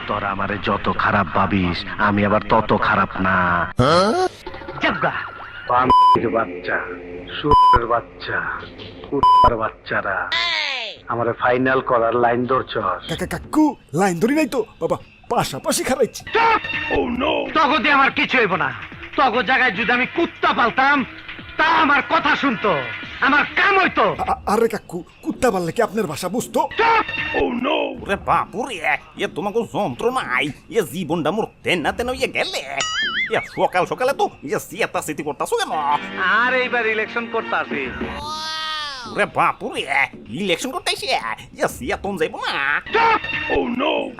তোরা আমারে যত খারাপ ভাবিস আমি আবার তত খারাপ না। বাচ্চা, সুরের বাচ্চা, কুত্তার বাচ্চারা আমারে ফাইনাল করার লাইন ধরছস। কাকু লাইন ধরি নাই তো বাবা, পাশাপাশি খারাইছি। তগদে আমার কিছু হইব না। তগো জায়গায় যদি আমি কুত্তা পালতাম তা আমার কথা শুনতো, আমার কাম হইতো। আরে কাকু, কুত্তা পাললে কি আপনার ভাষা বুঝতো? ওরে বাপুরে, তোমাকে যন্ত্র নাই, জীবনটা মোর তেনা তেন গেলে। সকাল সকালে তো সিয়াতা সিটি করতাছো কেন? আর এইবার ইলেকশন করতে আসি। ওরে বাপুরে, ইলেকশন করতে আইছে, সিয়াতন যাইব না।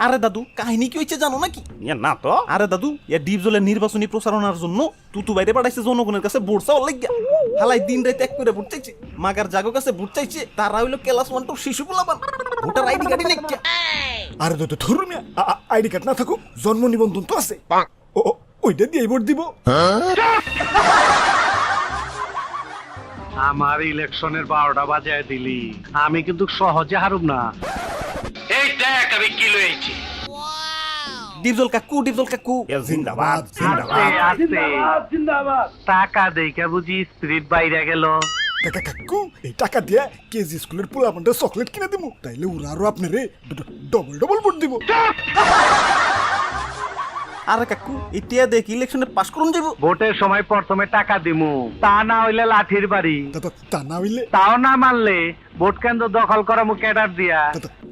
আরে দাদু, কাহিনী কি হয়েছে জানো নাকি? না তো। আরে দাদু, ডিপজলের নির্বাচনী প্রচারণার জন্য তুতু বাইরে পাঠাইছে জনগণের কাছে ভোট চাওয়ার লাগিয়া। হালাই দিন রাত এক করে ভোট চাইছে, মাগার জাগো কাছে ভোট চাইছে। তারা হইলো ক্লাস 1 টু শিশু পোলাপান, ভোটার আইডি কার্ডই নেই। আরে দাদু ধরুন, আইডি কার্ড না থাকুক জন্ম নিবন্ধন তো আছে, ওইটা দিয়ে ভোট দিব। আমার ইলেকশনের 12টা বাজায় দিলি, আমি কিন্তু সহজে হারুম না। এই দেখ আমি কি লইছি। ডিপজল কাকু, ডিপজল কাকু, জিন্দাবাদ জিন্দাবাদ। টাকা দেইকা বুঝি স্পিরিট বাইরে গেল। কাকু, এই টাকা দিয়ে কেজি স্কুলের পোলাপানটা চকলেট কিনে দিব, তাইলে ওরা আরো আপনারে ডবল ডবল ভোট দিব। আরে কাকু, এটা দেখ ইলেকশনে পাস করুন যাব। ভোটের সময় প্রথমে টাকা দিমু, তা না হইলে লাঠির বাড়ি। তা না হইলে? তাও না মানলে ভোট কেন্দ্র দখল করা মু ক্যাডার দিয়া।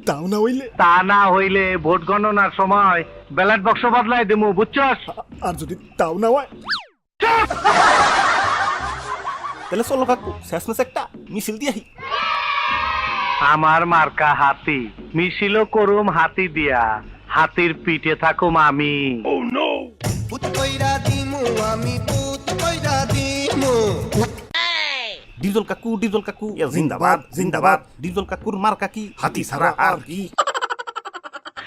তাও না হইলে? তা না হইলে ভোট গণনার সময় ব্যালট বক্স বদলাই দিমু, বুঝছস? আর যদি তাও না হয়? তাহলে চলো কাকু, শেষমেশ একটা মিছিল দিয়ে আহি। আমার মার্কা হাতি, মিছিলও করুম হাতি দিয়া, হাতির পিঠে থাকুম আমি। ডিপজল কাকু, ডিপজল কাকু, জিন্দাবাদ জিন্দাবাদ। ডিপজল কাকুর মার্কা কি? হাতি ছাড়া আর কি?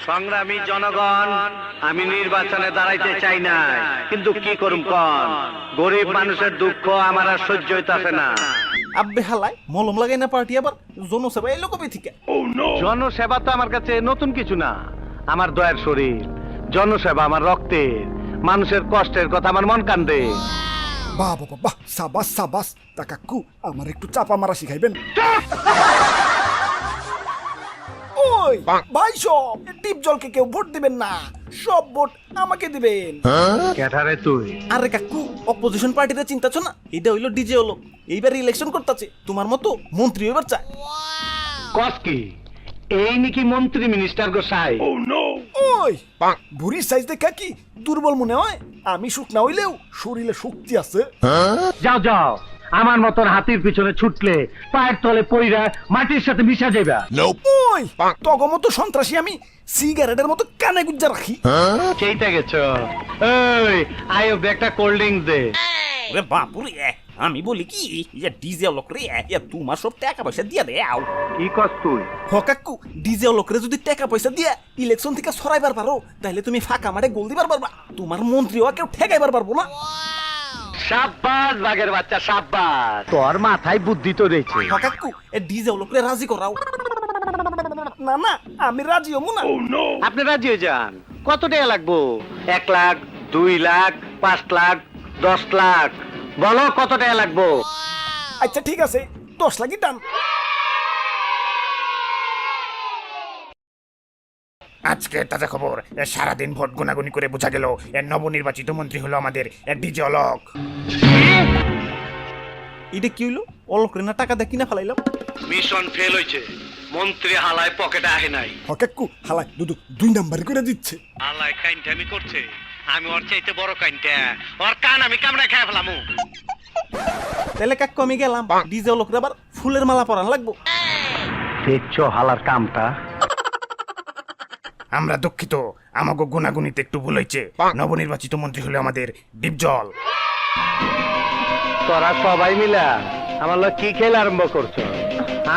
সংগ্রামী জনগণ, আমি নির্বাচনে দাঁড়াইতে চাই না, কিন্তু কি করুম কন, গরিব মানুষের দুঃখ আমার আর সহ্য হইতাছে না। আব্বে হালাই মলম লাগাই না পার্টি আবার জনসেবা এলো কবে থেকে? জনসেবা তো আমার কাছে নতুন কিছু না, আমার দয়ার শরীর। জনসেবা আমার রক্তের, মানুষের কষ্টের কথা আমার মন কান্দে। বাহ বাবা বাহ, সাবাস সাবাস। তা কাকু, আমার একটু চাপা মারা শিখাইবেন? ওই ভাই, সব ডিপজলকে কেউ ভোট দিবেন না, সব ভোট আমাকে দিবেন। ক্যাঠারে তুই? আরে কাকু, অপোজিশন পার্টিতে চিন্তাছো না? এটা হইলো ডিজে হলো, এইবার ইলেকশন করতেছে, তোমার মতো মন্ত্রী এবার চায়। কস কি এই নাকি মন্ত্রী মিনিস্টার গোসাই? ওই বুড়ির সাইজ দেখা কি দুর্বল মনে হয়? আমি শুকনা হইলেও শরীরে শক্তি আছে। যাও যাও, আমার মতন হাতির পিছনে ছুটলে পায়ের তলে পইরা মাটির সাথে মিশা যাইবা। ওই তগো মতো সন্ত্রাসী আমি সিগারেটের মতো কানে গুজ্জা রাখি। সেইটা গেছো। এই আয়ো, একটা কোল্ড ড্রিঙ্কস দে। ওরে বাপুরে, আমি বলি কি, ডিজে লোক রে, তোমার সব টাকা পয়সা দিয়ে দেও। কি কস তুই? কাকু, ডিজে লোক রে যদি টাকা পয়সা দিয়ে ইলেকশন থেকে সরাইবার পারো, তাহলে তুমি ফাঁকা মাঠে গোল দিবার পারবা, তোমার মন্ত্রীও কেউ ঠেকাইবার পারবো না। সাব্বাস বাঘের বাচ্চা, সাব্বাস, তোর মাথায় বুদ্ধি তো রয়েছে। কাকু, ডিজে লোক রে রাজি করাও। না না, আমি রাজি হবো না। আপনি রাজি হয়ে যান। কত টাকা লাগবো? 1 লাখ, 2 লাখ, 5 লাখ, 10 লাখ? বলো কত টাকা লাগবো? আচ্ছা ঠিক আছে, 10 লাখই টান। আজকে তাজা খবর, সারাদিন ভোট গুনাগুনি করে বোঝা গেল নবনির্বাচিত মন্ত্রী হলো আমাদের ডিজে অলোক। এটা কি হইলো? অলোক রে না টাকা দিয়ে কিনা ফেলাইলাম। মিশন ফেল হইছে, মন্ত্রী হালায় পকেটে আহে নাই। কাকু, হালাই দুদু 2 নাম্বার করে দিচ্ছে। হালায় কাইনটামি করছে, আমি ওর চাইতে বড় কাইনটা, ওর কান আমি কামড়ে খেয়ে ফেলামু। তাহলে কাকু আমি গেলাম, ডিজে অলোক রে আবার ফুলের মালা পরান লাগবো। দেখছো হালার কামটা? আমরা দুঃখিত, আমাকে গুনাগুনিতে একটু ভুল হয়েছে। নবনির্বাচিত মন্ত্রী হলো আমাদের ডিপজল। তোরা সবাই মিলা আমার লোক কি খেলা আরম্ভ করছো?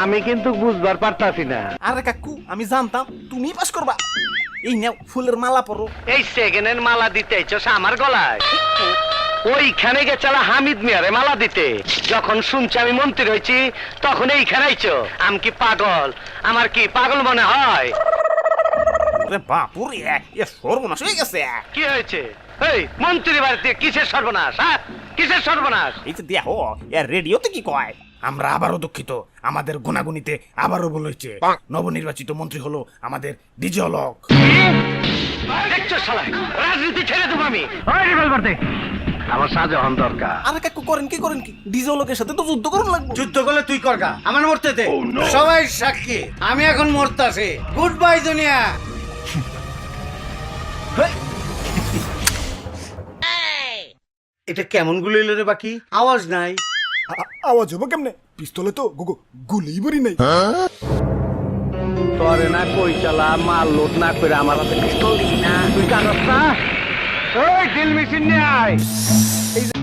আমি কিন্তু বুঝবার পারতাছি না। আরে কাকু, আমি জানতাম তুমি পাস করবা। এই নাও ফুলের মালা পরো। এই সেকেন্ডের মালা দিতে চাইছস আমার গলায়? ওইখানে গেছালা হামিদ মিয়ারে মালা দিতে। যখন শুনছি আমি মন্ত্রী হয়েছি তখন এইখানে আইছো। আমি কি পাগল? আমার কি পাগল মনে হয়? ওরে বাপুরে এ সর্বনাশ হয়ে গেছে। কি হয়েছে? এই মন্ত্রী বাড়িতে কিসের সর্বনাশ? হ্যাঁ, কিসের সর্বনাশ? এই যে দেখো এ রেডিওতে কি কয়। আমরা আবারও দুঃখিত, আমাদের গুনাগুনিতে আবারও ভুল হয়েছে। নবনির্বাচিত মন্ত্রী হলো আমাদের ডিজে লোক। দেখছো শালা, রাজনীতি ছেড়ে দেবো আমি। ওই রিভলভার দে। আমার শাহজাহান দরকার। আরে কাকু করেন কি ডিজে লোকের সাথে তো যুদ্ধ করুন লাগবে। যুদ্ধ করলে তুই করগা, আমার মরতে দে। সবাই সাক্ষী, আমি এখন মরতাছি। গুড বাই দুনিয়া। এটা কেমন গুলি এলো রে? বাকি আওয়াজ নাই। আওয়াজ হবো কেমনে? পিস্তলে তো গুলি বড়ি নাই। তোরে না কই চালা মাল লোড না করে আমার হাতে পিস্তল দিবি না? তুই জানোস না? ওই ড্রিল মেশিন নিয়ে আয়। এই যে